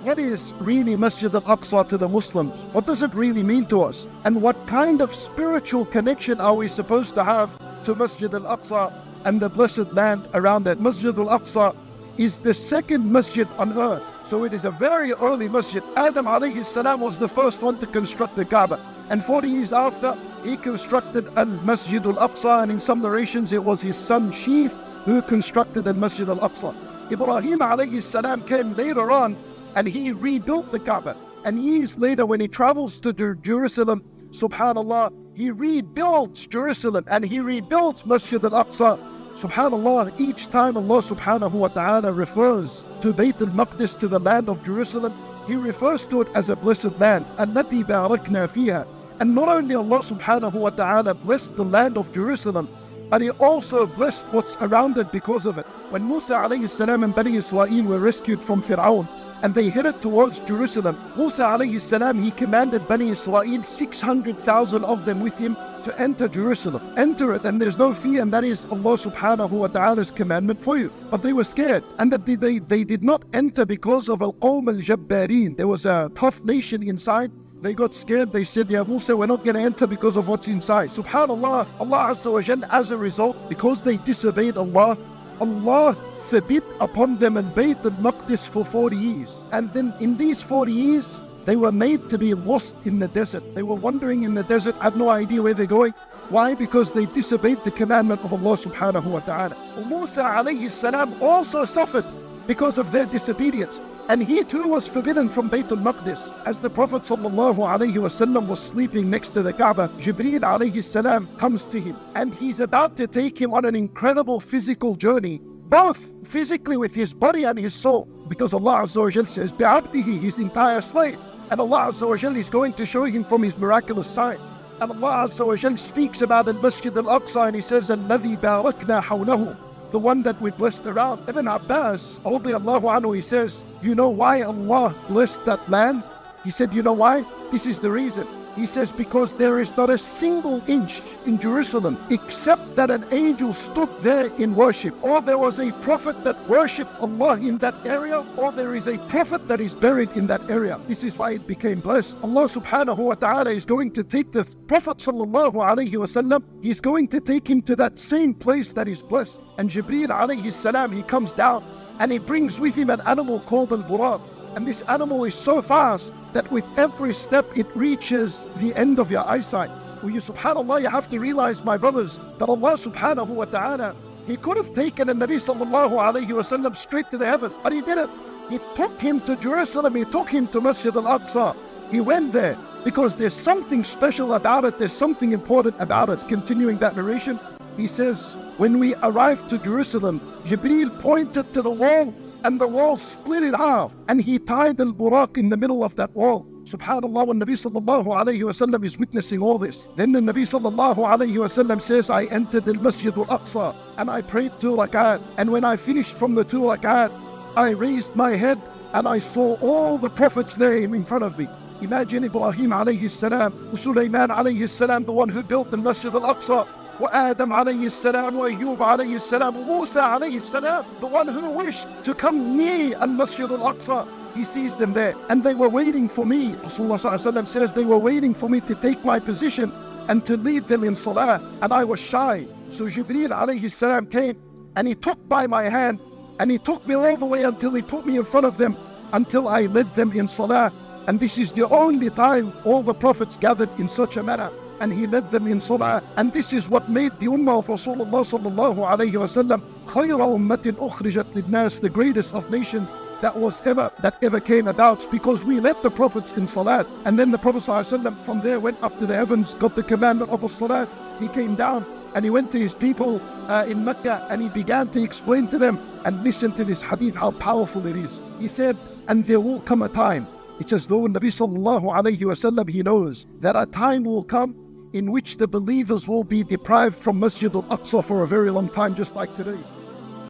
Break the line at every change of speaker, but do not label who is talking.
what is really Masjid al-Aqsa to the Muslims? What does it really mean to us? And what kind of spiritual connection are we supposed to have to Masjid al-Aqsa and the blessed land around it? Masjid al-Aqsa is the second masjid on earth. So it is a very early masjid. Adam alayhi salam was the first one to construct the Kaaba. And 40 years after, he constructed Al-Masjid al-Aqsa, and in some narrations it was his son Sheef who constructed Al-Masjid al-Aqsa. Ibrahim alayhi salam came later on and he rebuilt the Kaaba. And years later, when he travels to Jerusalem, subhanallah, he rebuilds Jerusalem and he rebuilds Masjid al-Aqsa. Subhanallah, each time Allah subhanahu wa ta'ala refers to Bayt al-Maqdis, to the land of Jerusalem, He refers to it as a blessed land. الَّتِي بَارَكْنَا فِيهَا. And not only Allah subhanahu wa ta'ala blessed the land of Jerusalem, but He also blessed what's around it because of it. When Musa alayhi salam and Bani Israel were rescued from Fir'aun, and they headed towards Jerusalem, Musa alayhi salam, he commanded Bani Israel, 600,000 of them with him, to enter Jerusalem. Enter it, and there's no fear, and that is Allah subhanahu wa ta'ala's commandment for you. But they were scared, and that they did not enter because of al-Qawm al-Jabbareen. There was a tough nation inside. They got scared. They said, Ya Musa, we're not going to enter because of what's inside. Subhanallah, Allah Azza wa Jal, as a result, because they disobeyed Allah, Allah forbid upon them and Bayt al-Maqdis for 40 years. And then in these 40 years, they were made to be lost in the desert. They were wandering in the desert, had no idea where they're going. Why? Because they disobeyed the commandment of Allah subhanahu wa ta'ala. Musa alayhi salam also suffered because of their disobedience. And he too was forbidden from Bayt al-Maqdis. As the Prophet sallallahu alayhi wasallam was sleeping next to the Kaaba, Jibreel alayhi salam comes to him. And he's about to take him on an incredible physical journey, both physically with his body and his soul. Because Allah Azza wa Jal says, bi'abdihi, his entire slave. And Allah Azza wa Jal is going to show him from his miraculous sign. And Allah Azza wa Jal speaks about al-Masjid al-Aqsa, and He says, الَّذِي بَارَكْنَا حَوْلَهُ, the one that we blessed around. Ibn Abbas, radiallahu anhu, he says, you know why Allah blessed that land? He said, you know why? This is the reason. He says, because there is not a single inch in Jerusalem except that an angel stood there in worship, or there was a prophet that worshipped Allah in that area, or there is a prophet that is buried in that area. This is why it became blessed. Allah subhanahu wa ta'ala is going to take the Prophet sallallahu alayhi wa sallam, He's going to take him to that same place that is blessed. And Jibreel alayhi salam, he comes down and he brings with him an animal called al-Buraq. And this animal is so fast that with every step it reaches the end of your eyesight. Well, you subhanAllah, you have to realize, my brothers, that Allah subhanahu wa ta'ala, He could have taken the Nabi sallallahu alayhi wa sallam straight to the heaven, but He didn't. He took him to Jerusalem, He took him to Masjid al-Aqsa. He went there because there's something special about it, there's something important about it. Continuing that narration, he says, when we arrived to Jerusalem, Jibreel pointed to the wall, and the wall split in half, and he tied al-Buraq in the middle of that wall. Subhanallah, when Nabi sallallahu alayhi wa sallam is witnessing all this, then the Nabi sallallahu alayhi wa sallam says, I entered al-Masjid al-Aqsa, and I prayed 2 rak'at, and when I finished from the 2 rak'at, I raised my head, and I saw all the prophets there in front of me. Imagine Ibrahim alayhi salam, Sulaiman alayhi salam, the one who built the Masjid al-Aqsa, وآدم عليه السلام وأيوب عليه السلام وموسى عليه السلام, the one who wished to come near al-Masjid al-Aqsa. He sees them there, and they were waiting for me. Rasulullah sallallahu alaihi wasallam says they were waiting for me to take my position and to lead them in Salah, and I was shy. So Jibreel alayhi salam came, and he took by my hand, and he took me all the way until he put me in front of them, until I led them in Salah. And this is the only time all the prophets gathered in such a manner, and he led them in Salah. And this is what made the Ummah of Rasool Allah sallallahu alayhi wa sallam خَيْرَ أُمَّةٍ أُخْرِجَتْ لِلنَّاسِ, the greatest of nations that ever came about, because we led the prophets in Salat. And then the Prophet sallallahu alayhi wa sallam from there went up to the heavens, got the commandment of a Salat. He came down and he went to his people in Mecca, and he began to explain to them. And listen to this hadith, how powerful it is. He said, and there will come a time, it's as though Nabi sallallahu alayhi wa sallam, he knows that a time will come in which the believers will be deprived from Masjid al-Aqsa for a very long time, just like today.